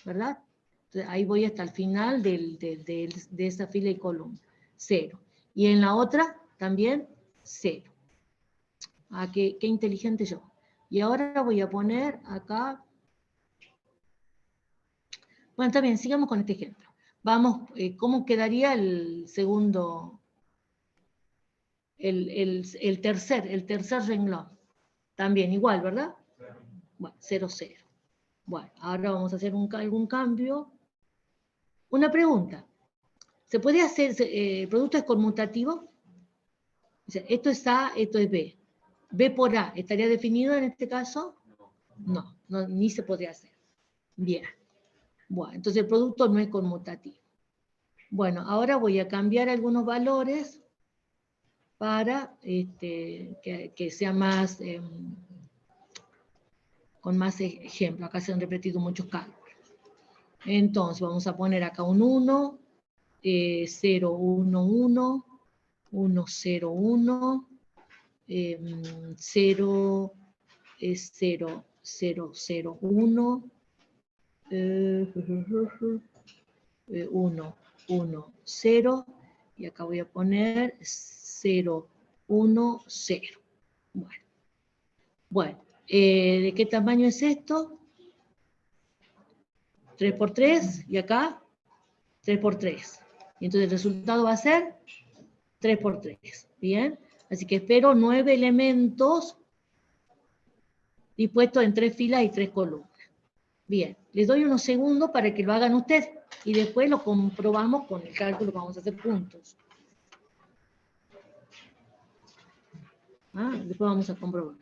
¿Verdad? Entonces, ahí voy hasta el final de esa fila y columna. 0. Y en la otra también 0. Ah, qué inteligente yo. Y ahora voy a poner acá. Bueno, está bien, sigamos con este ejemplo. Vamos, ¿cómo quedaría el segundo, el tercer renglón? También igual, ¿verdad? Bueno, 0, 0. Bueno, ahora vamos a hacer algún cambio. Una pregunta. ¿Se puede hacer, producto es conmutativo? O sea, esto es A, esto es B. B por A, ¿estaría definido en este caso? No, ni se podría hacer. Bien. Bueno, entonces el producto no es conmutativo. Bueno, ahora voy a cambiar algunos valores para que sea más, con más ejemplos. Acá se han repetido muchos cálculos. Entonces vamos a poner acá un 1, 0, 1, 1, 1, 0, 1, 0, 0, 0, 0, 1, 1, 1, 0, y acá voy a poner 0, 1, 0. Bueno, ¿de qué tamaño es esto? 3 por 3, y acá 3 por 3. Y entonces el resultado va a ser 3 por 3. Bien, así que espero 9 elementos dispuestos en 3 filas y 3 columnas. Bien, les doy unos segundos para que lo hagan ustedes y después lo comprobamos con el cálculo que vamos a hacer juntos. Después vamos a comprobar.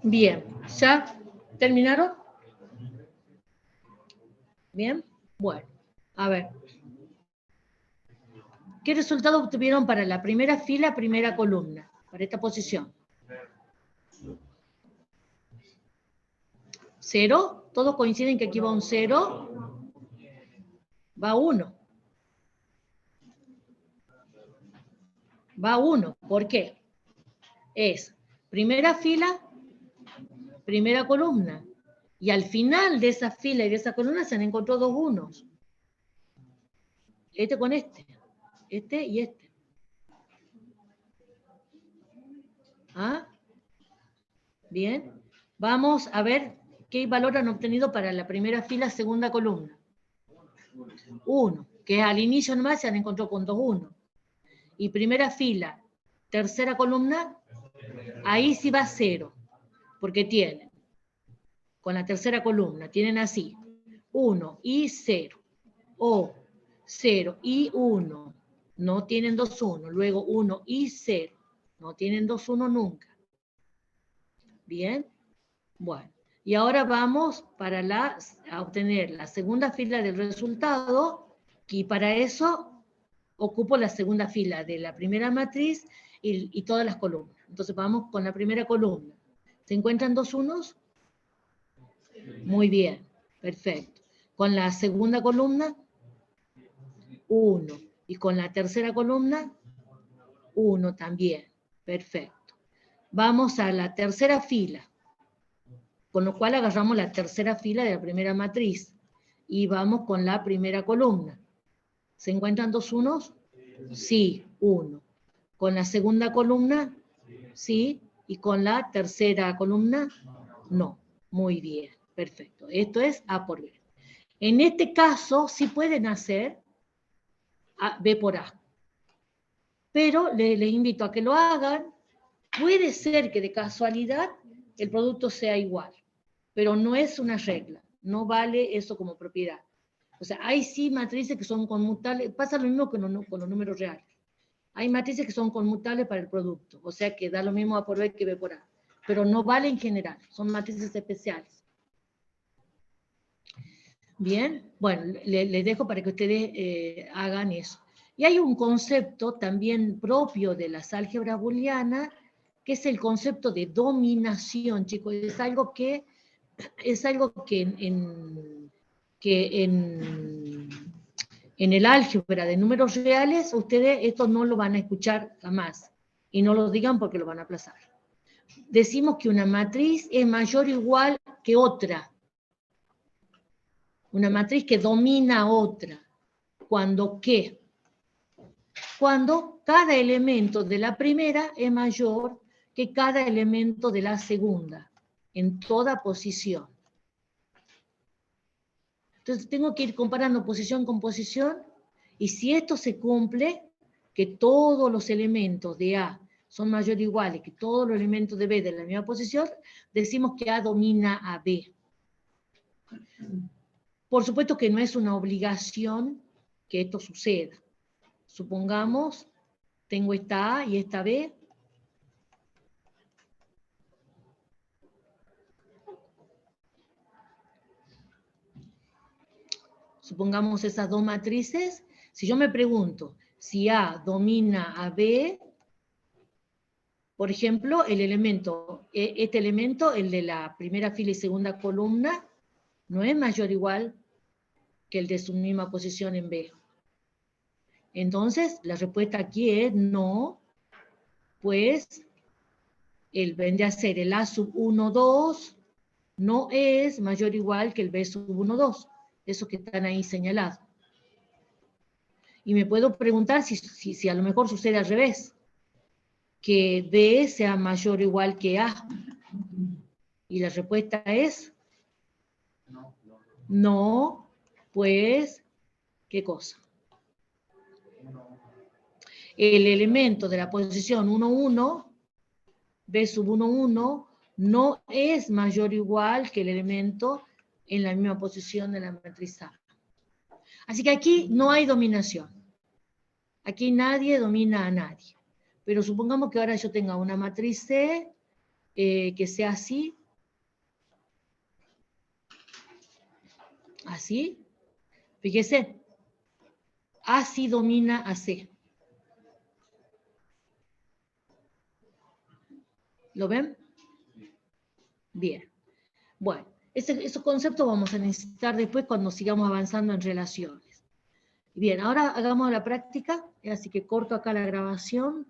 Bien, ¿ya terminaron? Bien, bueno, a ver. ¿Qué resultado obtuvieron para la primera fila, primera columna? Para esta posición. ¿0? ¿Todos coinciden que aquí va un 0? Va 1. Va 1. ¿Por qué? Es primera fila, primera columna. Y al final de esa fila y de esa columna se han encontrado dos unos. Este con este. Este y este. ¿Ah? Bien. Vamos a ver qué valor han obtenido para la primera fila, segunda columna. 1, que al inicio nomás se han encontrado con 2 1. Y primera fila, tercera columna, ahí sí va 0, porque tienen, con la tercera columna, tienen así, 1 y 0, o 0 y 1, no tienen 2 1, luego 1 y 0, no tienen 2 1 nunca. Bien, bueno, y ahora vamos a obtener la segunda fila del resultado, y para eso ocupo la segunda fila de la primera matriz y todas las columnas. Entonces vamos con la primera columna. ¿Se encuentran dos unos? Muy bien, perfecto. Con la segunda columna, 1. Y con la tercera columna, 1 también. Perfecto. Vamos a la tercera fila, con lo cual agarramos la tercera fila de la primera matriz. Y vamos con la primera columna. ¿Se encuentran dos unos? Sí, 1. Con la segunda columna, sí, y con la tercera columna, no. Muy bien. Perfecto, esto es A por B. En este caso, sí pueden hacer B por A. Pero les invito a que lo hagan. Puede ser que de casualidad el producto sea igual, pero no es una regla. No vale eso como propiedad. O sea, hay sí matrices que son conmutables. Pasa lo mismo con los números reales. Hay matrices que son conmutables para el producto. O sea, que da lo mismo A por B que B por A. Pero no vale en general. Son matrices especiales. Bien, bueno, les dejo para que ustedes hagan eso. Y hay un concepto también propio de las álgebras booleanas, que es el concepto de dominación, chicos. Es algo que en el álgebra de números reales, ustedes esto no lo van a escuchar jamás. Y no lo digan porque lo van a aplazar. Decimos que una matriz es mayor o igual que otra. Una matriz que domina a otra. ¿Cuándo qué? Cuando cada elemento de la primera es mayor que cada elemento de la segunda, en toda posición. Entonces tengo que ir comparando posición con posición, y si esto se cumple, que todos los elementos de A son mayor o iguales que todos los elementos de B de la misma posición, decimos que A domina a B. Por supuesto que no es una obligación que esto suceda. Supongamos, tengo esta A y esta B. Supongamos esas dos matrices. Si yo me pregunto si A domina a B, por ejemplo, este elemento, el de la primera fila y segunda columna, no es mayor o igual que el de su misma posición en B. Entonces, la respuesta aquí es no, pues vendría a ser el A sub 1, 2, no es mayor o igual que el B sub 1, 2. Esos que están ahí señalados. Y me puedo preguntar si a lo mejor sucede al revés, que B sea mayor o igual que A. Y la respuesta es no, pues, ¿qué cosa? El elemento de la posición 1, 1, B sub 1, 1, no es mayor o igual que el elemento en la misma posición de la matriz A. Así que aquí no hay dominación. Aquí nadie domina a nadie. Pero supongamos que ahora yo tenga una matriz C que sea así. Así. Fíjese. A sí domina a C. ¿Lo ven? Bien. Bueno, esos conceptos vamos a necesitar después cuando sigamos avanzando en relaciones. Bien, ahora hagamos la práctica, así que corto acá la grabación.